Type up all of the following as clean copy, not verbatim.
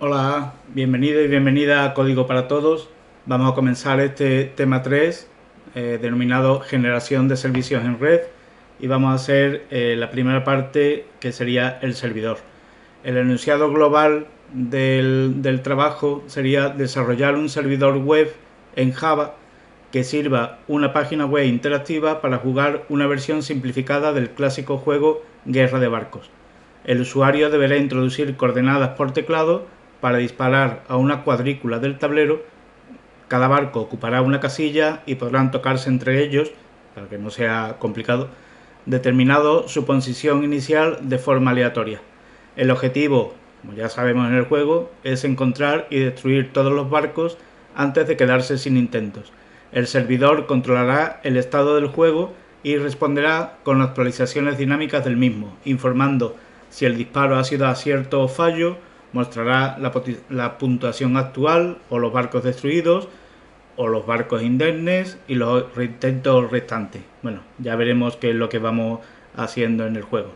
Hola, bienvenido y bienvenida a Código para Todos. Vamos a comenzar este tema 3, denominado Generación de Servicios en Red, y vamos a hacer la primera parte, que sería el servidor. El enunciado global del trabajo sería desarrollar un servidor web en Java que sirva una página web interactiva para jugar una versión simplificada del clásico juego Guerra de Barcos. El usuario deberá introducir coordenadas por teclado para disparar a una cuadrícula del tablero. Cada barco ocupará una casilla y podrán tocarse entre ellos, para que no sea complicado, determinado su posición inicial de forma aleatoria. El objetivo, como ya sabemos en el juego, es encontrar y destruir todos los barcos antes de quedarse sin intentos. El servidor controlará el estado del juego y responderá con actualizaciones dinámicas del mismo, informando si el disparo ha sido acierto o fallo, mostrará la puntuación actual o los barcos destruidos o los barcos indemnes y los intentos restantes. Bueno, ya veremos qué es lo que vamos haciendo en el juego.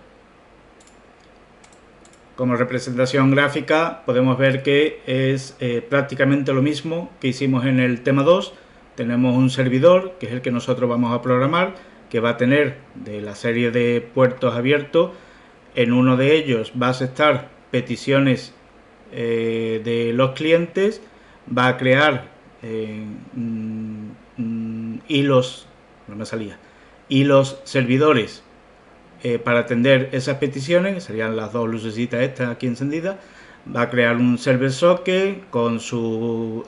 Como representación gráfica podemos ver que es prácticamente lo mismo que hicimos en el tema 2. Tenemos un servidor, que es el que nosotros vamos a programar, que va a tener de la serie de puertos abiertos. En uno de ellos va a aceptar peticiones de los clientes, va a crear hilos, no me salía, hilos servidores para atender esas peticiones, que serían las dos lucecitas estas aquí encendidas. Va a crear un server socket con sus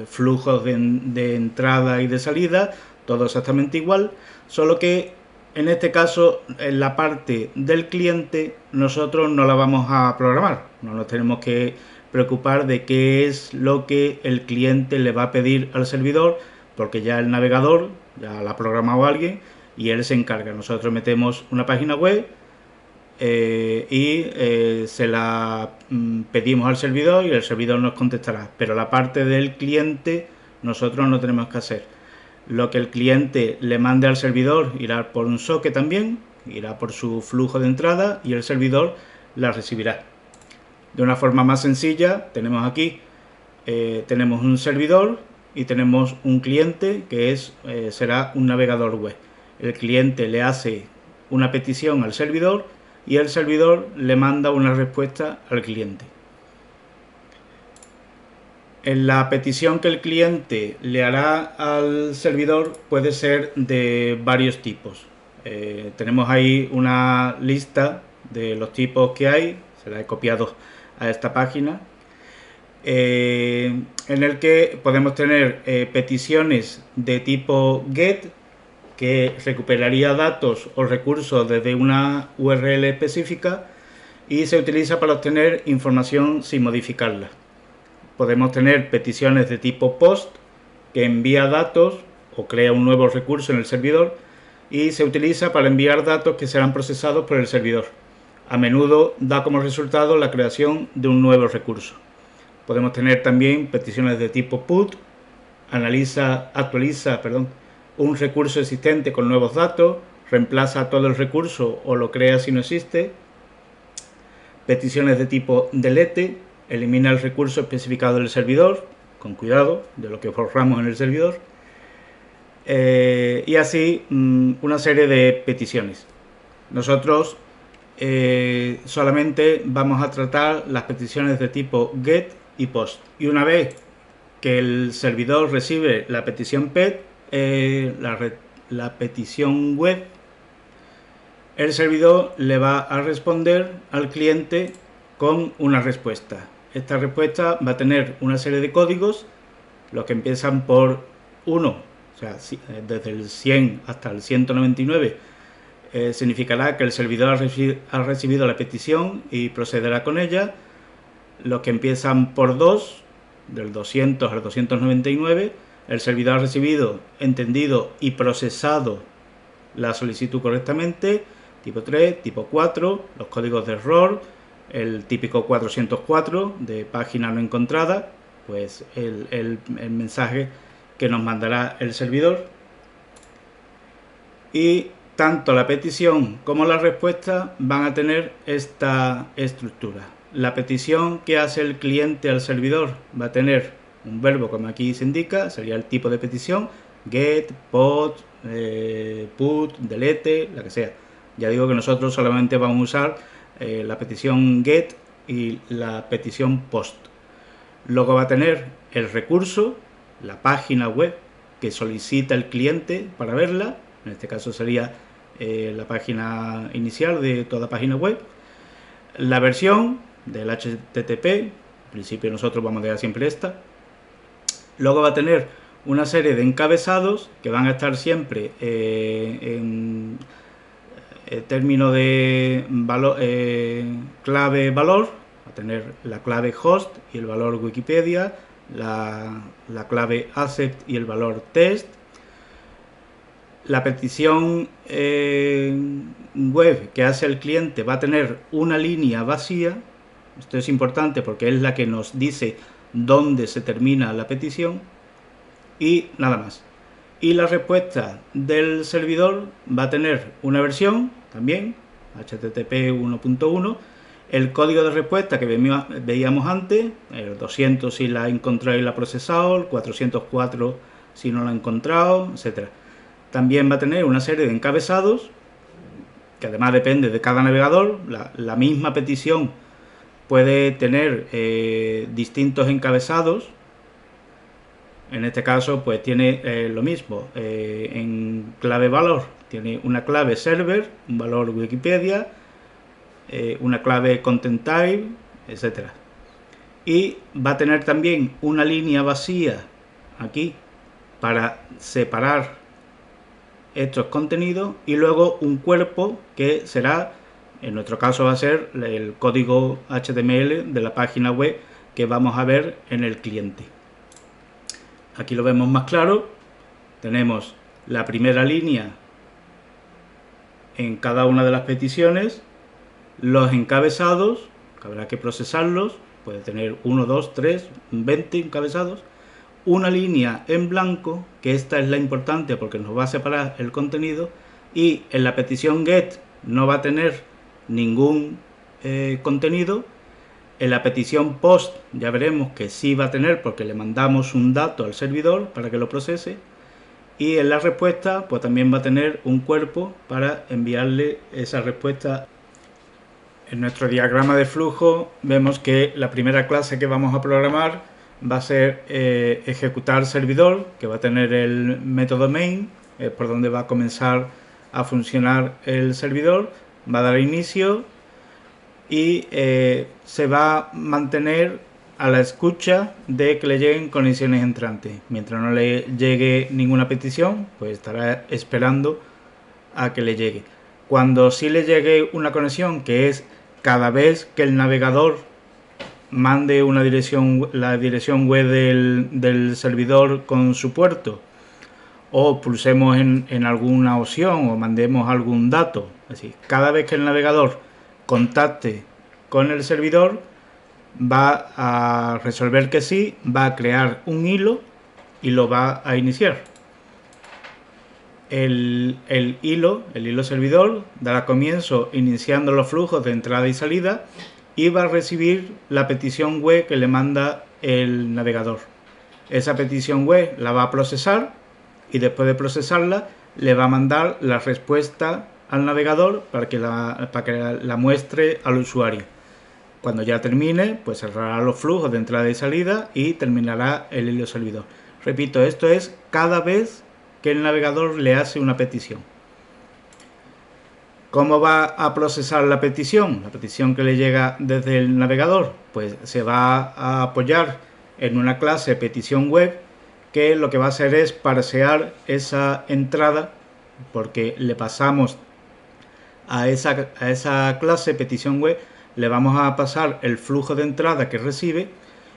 flujos de entrada y de salida, todo exactamente igual, solo que en este caso en la parte del cliente nosotros no la vamos a programar, no nos tenemos que preocupar de qué es lo que el cliente le va a pedir al servidor, porque ya el navegador ya la ha programado alguien y él se encarga. Nosotros metemos una página web y se la pedimos al servidor y el servidor nos contestará, pero la parte del cliente nosotros no tenemos que hacer. Lo que el cliente le mande al servidor irá por un socket también, irá por su flujo de entrada y el servidor la recibirá. De una forma más sencilla, tenemos aquí tenemos un servidor y tenemos un cliente que será un navegador web. El cliente le hace una petición al servidor y el servidor le manda una respuesta al cliente. En la petición que el cliente le hará al servidor puede ser de varios tipos. Tenemos ahí una lista de los tipos que hay, se la he copiado a esta página, en el que podemos tener peticiones de tipo GET, que recuperaría datos o recursos desde una URL específica y se utiliza para obtener información sin modificarla. Podemos tener peticiones de tipo POST, que envía datos o crea un nuevo recurso en el servidor y se utiliza para enviar datos que serán procesados por el servidor. A menudo da como resultado la creación de un nuevo recurso. Podemos tener también peticiones de tipo PUT, actualiza un recurso existente con nuevos datos, reemplaza todo el recurso o lo crea si no existe. Peticiones de tipo delete, elimina el recurso especificado del servidor, con cuidado de lo que borramos en el servidor. Y así una serie de peticiones. Nosotros solamente vamos a tratar las peticiones de tipo GET y POST. Y una vez que el servidor recibe la petición PET, la petición web, el servidor le va a responder al cliente con una respuesta. Esta respuesta va a tener una serie de códigos, los que empiezan por 1, o sea, desde el 100 hasta el 199, significará que el servidor ha recibido la petición y procederá con ella. Los que empiezan por 2, del 200 al 299, el servidor ha recibido, entendido y procesado la solicitud correctamente. Tipo 3, tipo 4, los códigos de error, el típico 404 de página no encontrada, pues el mensaje que nos mandará el servidor. Y tanto la petición como la respuesta van a tener esta estructura. la petición que hace el cliente al servidor va a tener un verbo, como aquí se indica, sería el tipo de petición, get, put, delete, la que sea. Ya digo que nosotros solamente vamos a usar la petición get y la petición post. Luego va a tener el recurso, la página web que solicita el cliente para verla, en este caso sería la página inicial de toda página web, la versión del HTTP, en principio nosotros vamos a dejar siempre esta. Luego va a tener una serie de encabezados que van a estar siempre en término de clave valor, va a tener la clave host y el valor Wikipedia, la clave accept y el valor test. La petición web que hace el cliente va a tener una línea vacía. Esto es importante porque es la que nos dice dónde se termina la petición y nada más. Y la respuesta del servidor va a tener una versión también, HTTP 1.1, el código de respuesta que veíamos antes, el 200 si la ha encontrado y la ha procesado, el 404 si no la ha encontrado, etc. También va a tener una serie de encabezados, que además depende de cada navegador. La misma petición puede tener distintos encabezados. En este caso, pues tiene lo mismo. En clave valor tiene una clave server, un valor Wikipedia, una clave content type, etc. Y va a tener también una línea vacía aquí para separar estos contenidos y luego un cuerpo que será, en nuestro caso va a ser el código HTML de la página web que vamos a ver en el cliente. Aquí lo vemos más claro. Tenemos la primera línea en cada una de las peticiones, los encabezados, que habrá que procesarlos, puede tener 1, 2, 3, 20 encabezados, una línea en blanco, que esta es la importante porque nos va a separar el contenido, y en la petición get no va a tener ningún contenido. En la petición post ya veremos que sí va a tener porque le mandamos un dato al servidor para que lo procese, y en la respuesta pues también va a tener un cuerpo para enviarle esa respuesta. En nuestro diagrama de flujo vemos que la primera clase que vamos a programar va a ser ejecutar servidor, que va a tener el método main, por donde va a comenzar a funcionar el servidor, va a dar inicio y se va a mantener a la escucha de que le lleguen conexiones entrantes. Mientras no le llegue ninguna petición, pues estará esperando a que le llegue. Cuando sí le llegue una conexión, que es cada vez que el navegador mande una dirección, la dirección web del servidor con su puerto, o pulsemos en alguna opción o mandemos algún dato, es decir, cada vez que el navegador contacte con el servidor, va a resolver que sí, va a crear un hilo y lo va a iniciar. El hilo servidor dará comienzo iniciando los flujos de entrada y salida y va a recibir la petición web que le manda el navegador. Esa petición web la va a procesar y después de procesarla le va a mandar la respuesta al navegador para que la muestre al usuario. Cuando ya termine, pues cerrará los flujos de entrada y salida y terminará el hilo servidor. Repito, esto es cada vez que el navegador le hace una petición. ¿Cómo va a procesar la petición? La petición que le llega desde el navegador, pues se va a apoyar en una clase petición web que lo que va a hacer es parsear esa entrada, porque le pasamos a esa clase petición web, le vamos a pasar el flujo de entrada que recibe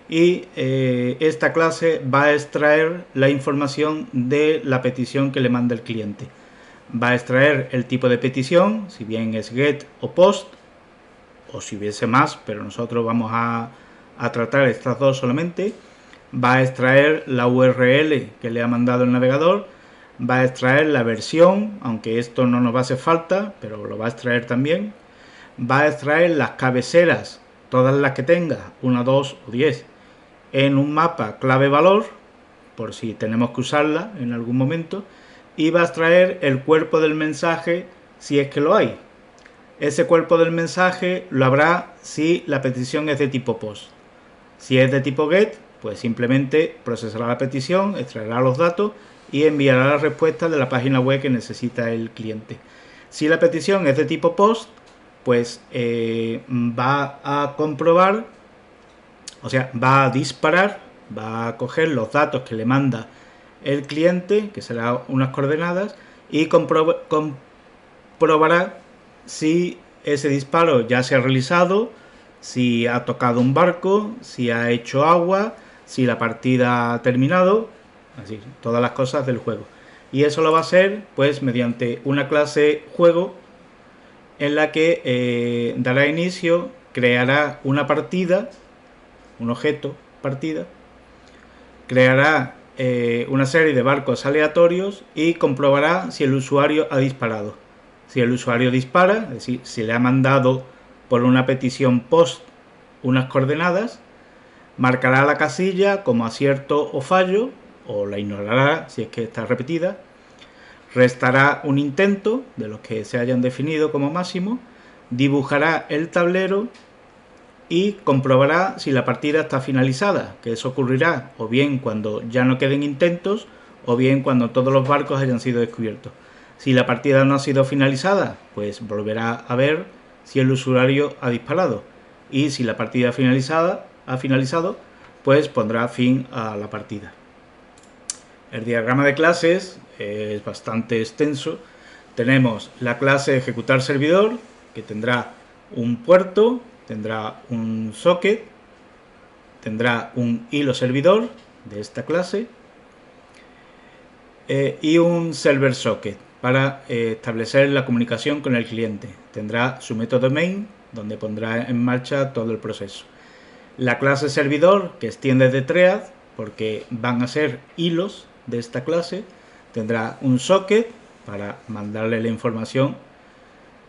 y esta clase va a extraer la información de la petición que le manda el cliente. Va a extraer el tipo de petición, si bien es get o post, o si hubiese más, pero nosotros vamos a tratar estas dos solamente. Va a extraer la URL que le ha mandado el navegador, va a extraer la versión, aunque esto no nos va a hacer falta, pero lo va a extraer también. Va a extraer las cabeceras todas las que tenga, 1, 2 o 10, en un mapa clave-valor, por si tenemos que usarla en algún momento, y va a extraer el cuerpo del mensaje si es que lo hay. Ese cuerpo del mensaje lo habrá si la petición es de tipo POST. Si es de tipo GET, pues simplemente procesará la petición, extraerá los datos y enviará la respuesta de la página web que necesita el cliente. Si la petición es de tipo POST, pues va a comprobar, o sea, va a disparar, va a coger los datos que le manda el cliente, que serán unas coordenadas, y comprobará si ese disparo ya se ha realizado, si ha tocado un barco, si ha hecho agua, si la partida ha terminado, así, todas las cosas del juego. Y eso lo va a hacer pues mediante una clase juego en la que dará inicio, creará una partida, un objeto partida, creará una serie de barcos aleatorios y comprobará si el usuario ha disparado. Si el usuario dispara, es decir, si le ha mandado por una petición POST unas coordenadas, marcará la casilla como acierto o fallo, o la ignorará si es que está repetida, restará un intento de los que se hayan definido como máximo, dibujará el tablero y comprobará si la partida está finalizada, que eso ocurrirá o bien cuando ya no queden intentos o bien cuando todos los barcos hayan sido descubiertos. Si la partida no ha sido finalizada, pues volverá a ver si el usuario ha disparado. Y si la partida ha finalizado, pues pondrá fin a la partida. El diagrama de clases es bastante extenso. Tenemos la clase ejecutar servidor, que tendrá un puerto, tendrá un socket, tendrá un hilo servidor de esta clase y un server socket para establecer la comunicación con el cliente. Tendrá su método main, donde pondrá en marcha todo el proceso. La clase servidor, que extiende de thread, porque van a ser hilos de esta clase, tendrá un socket para mandarle la información.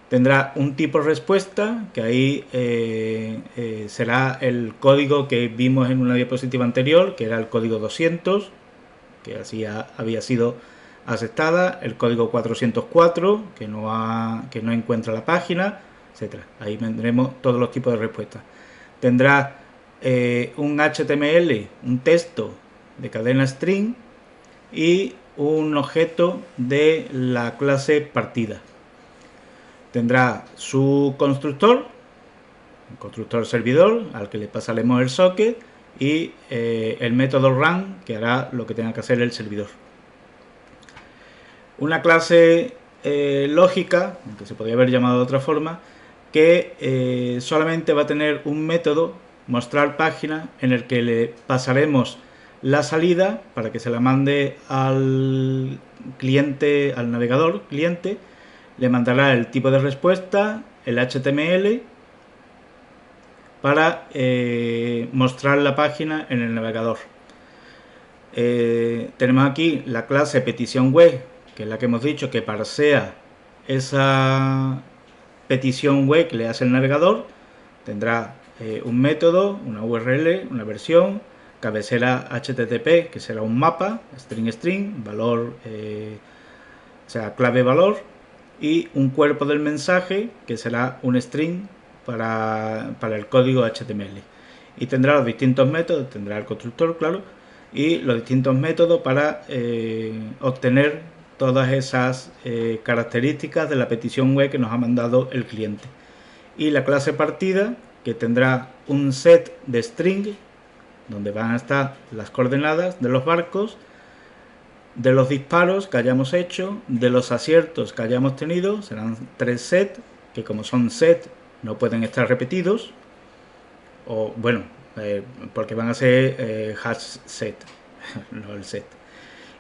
Tendrá un tipo respuesta, que ahí será el código que vimos en una diapositiva anterior, que era el código 200, que así había sido aceptada, el código 404, que no encuentra la página, etc. Ahí tendremos todos los tipos de respuestas. Tendrá un HTML, un texto de cadena string y un objeto de la clase partida. Tendrá su constructor, un constructor servidor al que le pasaremos el socket y el método run, que hará lo que tenga que hacer el servidor. Una clase lógica, que se podría haber llamado de otra forma, que solamente va a tener un método, mostrar página, en el que le pasaremos la salida para que se la mande al cliente, al navegador cliente, le mandará el tipo de respuesta, el HTML, para mostrar la página en el navegador. Tenemos aquí la clase petición web, que es la que hemos dicho que parsea esa petición web que le hace el navegador. Tendrá un método, una URL, una versión, cabecera HTTP, que será un mapa, string, valor, o sea, clave valor, y un cuerpo del mensaje, que será un string para el código HTML. Y tendrá los distintos métodos, tendrá el constructor, claro, y los distintos métodos para obtener todas esas características de la petición web que nos ha mandado el cliente. Y la clase partida, que tendrá un set de string, donde van a estar las coordenadas de los barcos, de los disparos que hayamos hecho, de los aciertos que hayamos tenido. Serán 3 sets, que como son set no pueden estar repetidos, o bueno, porque van a ser hash set, no el set.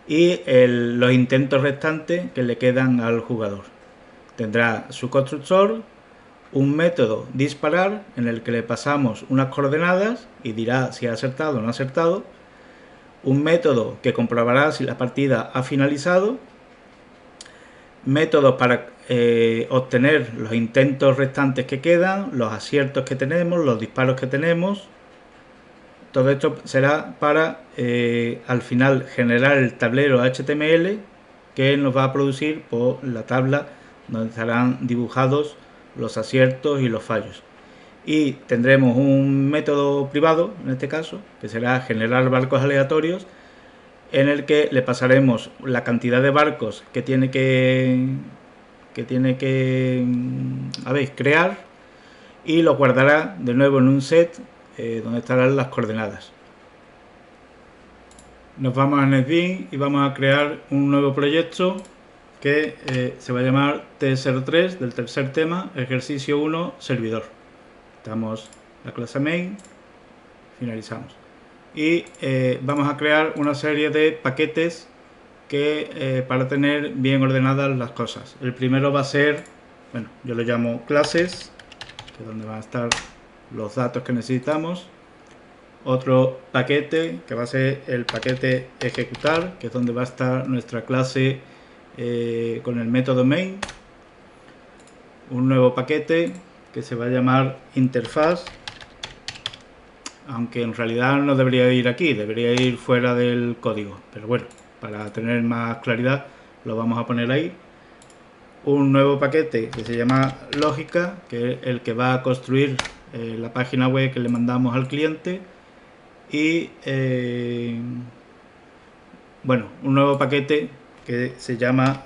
Y los intentos restantes que le quedan al jugador. Tendrá su constructor, un método disparar, en el que le pasamos unas coordenadas y dirá si ha acertado o no ha acertado, un método que comprobará si la partida ha finalizado, métodos para obtener los intentos restantes que quedan, los aciertos que tenemos, los disparos que tenemos. Todo esto será para al final generar el tablero HTML que nos va a producir por la tabla donde estarán dibujados los aciertos y los fallos. Y tendremos un método privado, en este caso, que será generar barcos aleatorios, en el que le pasaremos la cantidad de barcos que tiene que crear, y los guardará de nuevo en un set donde estarán las coordenadas. Nos vamos a NetBeans y vamos a crear un nuevo proyecto que se va a llamar T03 del tercer tema, ejercicio 1, servidor. Damos la clase main, finalizamos. Y vamos a crear una serie de paquetes para tener bien ordenadas las cosas. El primero va a ser, bueno, yo lo llamo clases, que es donde van a estar los datos que necesitamos. Otro paquete que va a ser el paquete ejecutar, que es donde va a estar nuestra clase con el método main. Un nuevo paquete que se va a llamar interfaz, aunque en realidad no debería ir aquí, debería ir fuera del código, pero bueno, para tener más claridad lo vamos a poner ahí. Un nuevo paquete que se llama lógica, que es el que va a construir la página web que le mandamos al cliente. Y bueno, un nuevo paquete que se llama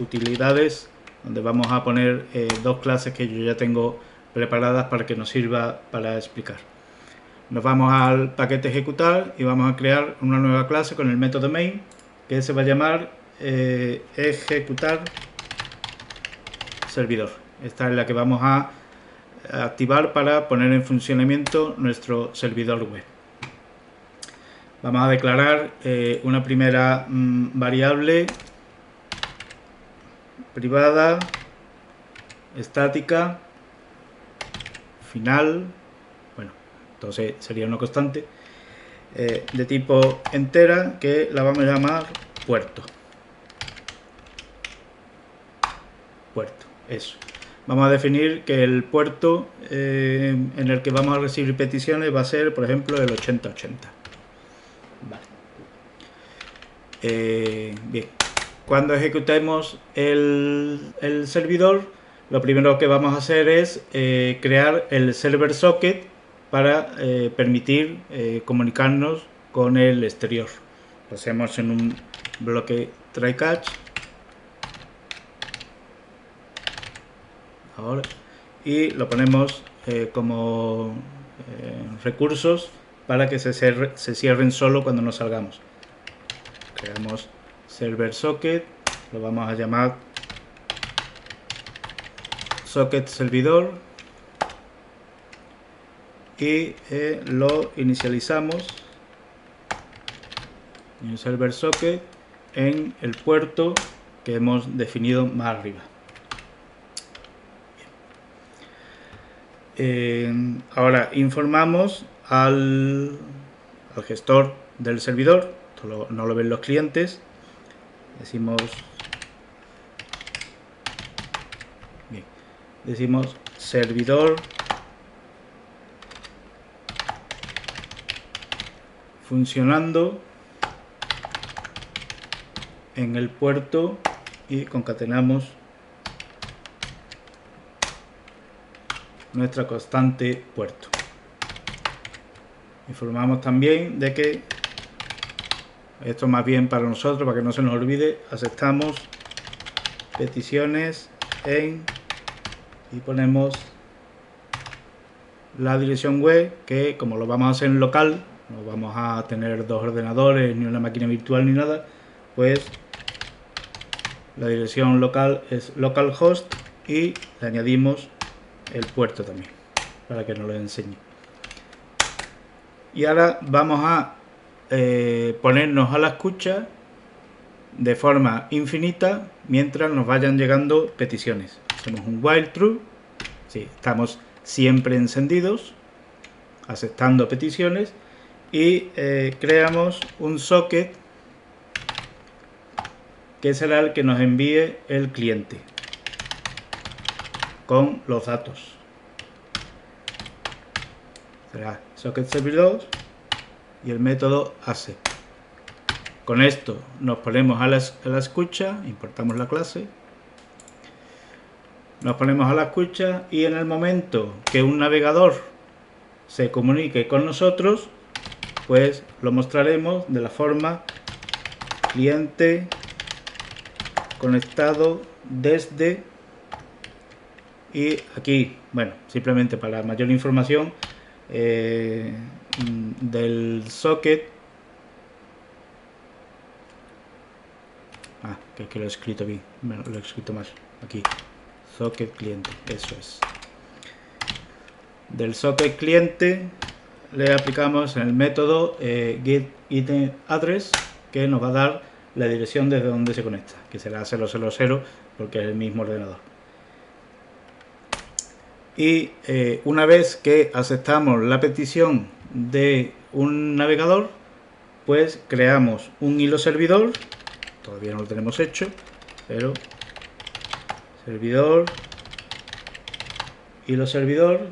utilidades, donde vamos a poner dos clases que yo ya tengo preparadas para que nos sirva para explicar. Nos vamos al paquete ejecutar y vamos a crear una nueva clase con el método main, que se va a llamar ejecutar servidor. Esta es la que vamos a activar para poner en funcionamiento nuestro servidor web. Vamos a declarar una primera variable privada, estática, final, bueno, entonces sería una constante, de tipo entera, que la vamos a llamar puerto. Eso. Vamos a definir que el puerto en el que vamos a recibir peticiones va a ser, por ejemplo, el 8080. Vale. Bien. Cuando ejecutemos el servidor, lo primero que vamos a hacer es crear el server socket para permitir comunicarnos con el exterior. Lo hacemos en un bloque try catch. Ahora, y lo ponemos como recursos para que se cierren solo cuando nos salgamos. Creamos server socket, lo vamos a llamar socket servidor y lo inicializamos en el server socket en el puerto que hemos definido más arriba. Ahora informamos al gestor del servidor, esto no lo ven los clientes, decimos servidor funcionando en el puerto y concatenamos nuestra constante puerto. Informamos también de que esto más bien para nosotros, para que no se nos olvide, aceptamos peticiones y ponemos la dirección web, que como lo vamos a hacer en local, no vamos a tener dos ordenadores ni una máquina virtual ni nada, pues la dirección local es localhost y le añadimos el puerto también para que nos lo enseñe. Y ahora vamos a ponernos a la escucha de forma infinita mientras nos vayan llegando peticiones. Hacemos un while true, sí, estamos siempre encendidos aceptando peticiones, y creamos un socket que será el que nos envíe el cliente. con los datos. Será socket servidor y el método accept. Con esto nos ponemos a la escucha, importamos la clase, nos ponemos a la escucha y en el momento que un navegador se comunique con nosotros, pues lo mostraremos de la forma cliente conectado desde, y aquí, bueno, simplemente para mayor información del socket, que lo he escrito bien, bueno, lo he escrito más, aquí, socket cliente, eso es. Del socket cliente le aplicamos el método getItemAddress, que nos va a dar la dirección desde donde se conecta, que será 000 porque es el mismo ordenador. Y una vez que aceptamos la petición de un navegador, pues creamos un hilo servidor, todavía no lo tenemos hecho, pero servidor, hilo servidor,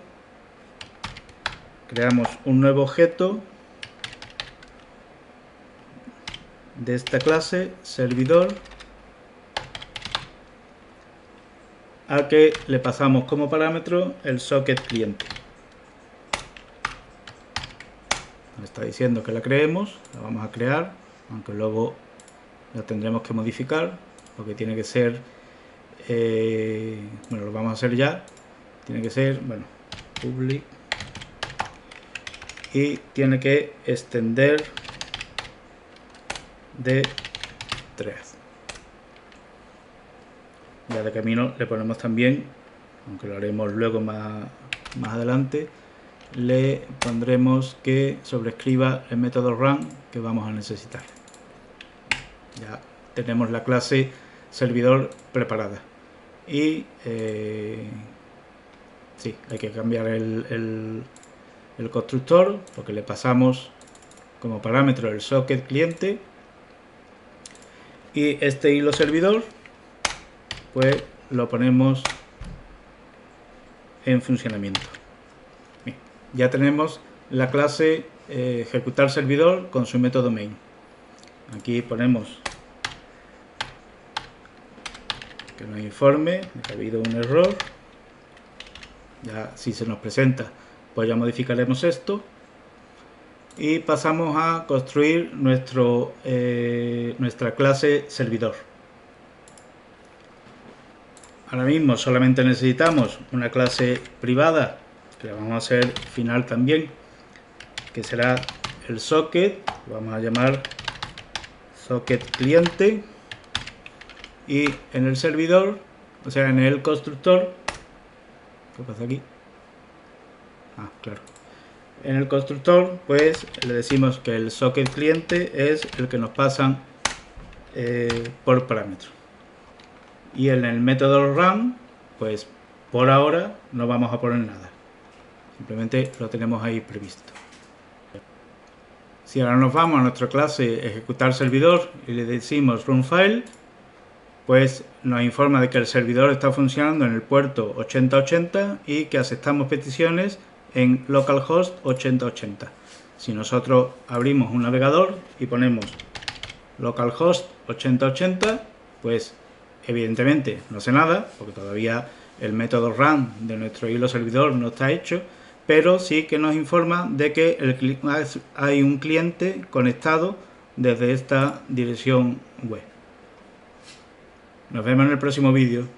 creamos un nuevo objeto de esta clase, servidor, al que le pasamos como parámetro el socket cliente. Nos está diciendo que la creemos, la vamos a crear, aunque luego la tendremos que modificar, porque tiene que ser, bueno, lo vamos a hacer ya, tiene que ser, bueno, public, y tiene que extender de thread. Ya de camino le ponemos también, aunque lo haremos luego más adelante, le pondremos que sobrescriba el método run que vamos a necesitar. Ya tenemos la clase servidor preparada. Y sí, hay que cambiar el constructor, porque le pasamos como parámetro el socket cliente, y este hilo servidor pues lo ponemos en funcionamiento. Bien, ya tenemos la clase ejecutar servidor con su método main. Aquí ponemos que nos informe de que ha habido un error. Ya si se nos presenta, pues ya modificaremos esto y pasamos a construir nuestra clase servidor. Ahora mismo solamente necesitamos una clase privada, que la vamos a hacer final también, que será el socket, lo vamos a llamar socket cliente, y en el servidor, o sea en el constructor, ¿qué pasa aquí? Claro. En el constructor pues le decimos que el socket cliente es el que nos pasan por parámetro. Y en el método run, pues por ahora no vamos a poner nada. Simplemente lo tenemos ahí previsto. Si ahora nos vamos a nuestra clase ejecutar servidor y le decimos run file, pues nos informa de que el servidor está funcionando en el puerto 8080 y que aceptamos peticiones en localhost 8080. Si nosotros abrimos un navegador y ponemos localhost 8080, pues evidentemente no hace nada, porque todavía el método run de nuestro hilo servidor no está hecho, pero sí que nos informa de que hay un cliente conectado desde esta dirección web. Nos vemos en el próximo vídeo.